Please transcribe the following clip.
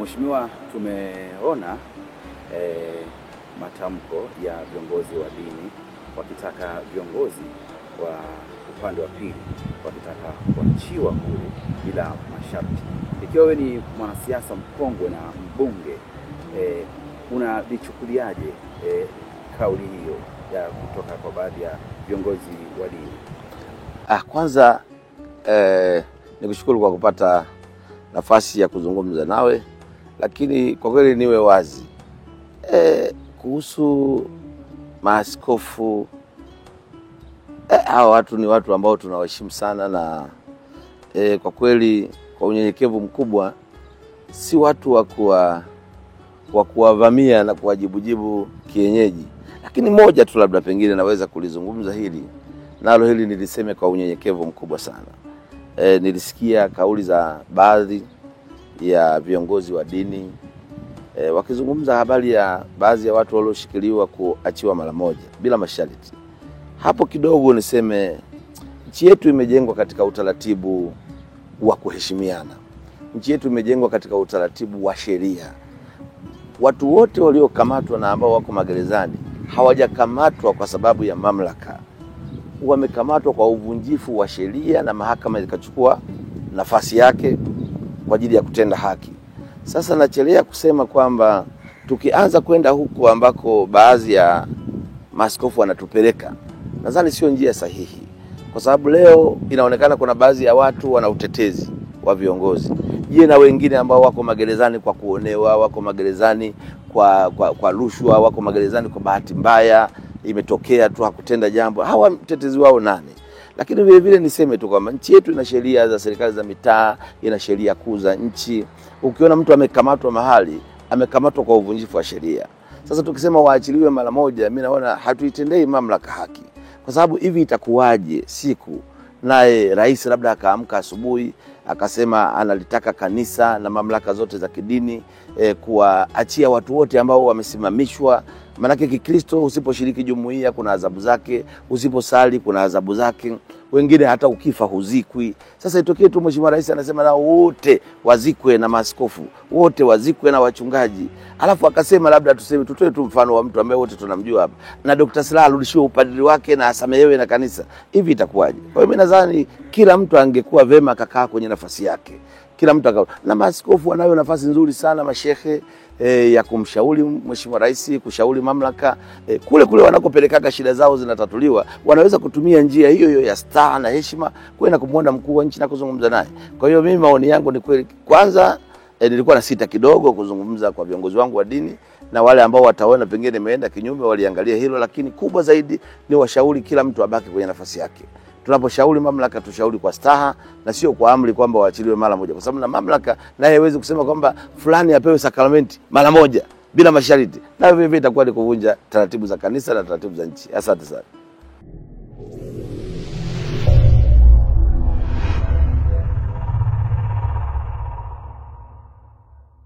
Mheshimiwa, tumeona matamko ya viongozi wa dini wakitaka viongozi wa upande wa pili wakitaka kuachiwa huru bila masharti. Ikiwa wewe ni mwanasiasa mkongwe na mbunge, unalichukuliaje kauli hiyo ya kutoka kwa baadhi ya viongozi wa dini? Kwanza nikushukuru kwa kupata nafasi ya kuzungumza nawe, lakini kwa kweli niwe wazi kuhusu maaskofu. Hao watu ni watu ambao tunawaheshimu sana, na kwa kweli kwa unyenyekevu mkubwa si watu wa kuwavamia na kuwajibujibu kienyeji. Lakini moja tu labda pengine naweza kulizungumza hili, nalo hili niliseme kwa unyenyekevu mkubwa sana. Nilisikia kauli za baadhi ya viongozi wa dini wakizungumza habari ya baadhi ya watu walioshikiliwa kuachiwa mara moja bila masharti. Hapo kidogo niseme nchi yetu imejengwa katika utaratibu wa kuheshimiana. Nchi yetu imejengwa katika utaratibu wa sheria. Watu wote waliokamatwa na ambao wako magerezani hawajakamatwa kwa sababu ya mamlaka. Wamekamatwa kwa uvunjifu wa sheria na mahakama ikachukua nafasi yake kwa ajili ya kutenda haki. Sasa nachelea kusema kwamba tukianza kwenda huku ambako baadhi ya maaskofu wanatupeleka, nadhani sio njia sahihi. Kwa sababu leo inaonekana kuna baadhi ya watu wana utetezi wa viongozi. Je, na wengine ambao wako magerezani kwa kuonewa, wako magerezani kwa rushwa, wako magerezani kwa bahati mbaya, imetokea tu hakutenda jambo, hawa mtetezi wao nani? Lakini vile vile niseme tu kwamba nchi yetu ina sheria za serikali za mitaa, ina sheria kuu za nchi. Ukiona mtu amekamatwa mahali, amekamatwa kwa uvunjifu wa sheria. Sasa tukisema waachiliwe mara moja, mimi naona hatuitendei mamlaka haki. Kwa sababu hivi itakuwaje siku naye rais labda akaamka asubuhi akasema analitaka kanisa na mamlaka zote za kidini kuwaachia watu wote ambao wamesimamishwa? Manake Kikristo usiposhiriki jumuiya kuna adhabu zake, usiposali kuna adhabu zake, wengine hata ukifa huzikwi. Sasa itokee tu Mheshimiwa Rais anasema na wote wazikwe, na maaskofu wote wazikwe, na wachungaji, alafu akasema labda tuseme tutoe tu mfano wa mtu ambaye wote tunamjua hapa, na Dr. Slaa arudishiwe upadri wake na asamehewe na kanisa. Hivi itakuwaje? Kwa hiyo mimi nadhani kila mtu angekuwa vema akakaa kwenye nafasi yake. Kila mtu na maaskofu wanayo nafasi nzuri sana, mashehe ya kumshauri Mheshimiwa Rais, kushauri mamlaka kule wanakopelekaga shida zao zinatatuliwa, wanaweza kutumia njia hiyo hiyo ya staha na heshima kwenda kumuona mkuu wa nchi na kuzungumza naye. Kwa hiyo mimi maoni yangu ni kweli, kwanza nilikuwa na sita kidogo kuzungumza kwa viongozi wangu wa dini, na wale ambao wataona pengine nimeenda kinyume waliangalia hilo, lakini kubwa zaidi ni washauri kila mtu abaki kwenye nafasi yake. Tunaposhauri mamlaka tushauri kwa staha na sio kwa amri kwamba waachiliwe mara moja, kwa sababu na mamlaka naye haiwezi kusema kwamba fulani apewe sakramenti mara moja bila masharti, na hivyo itakuwa ni kuvunja taratibu za kanisa na taratibu za nchi. Asante sana.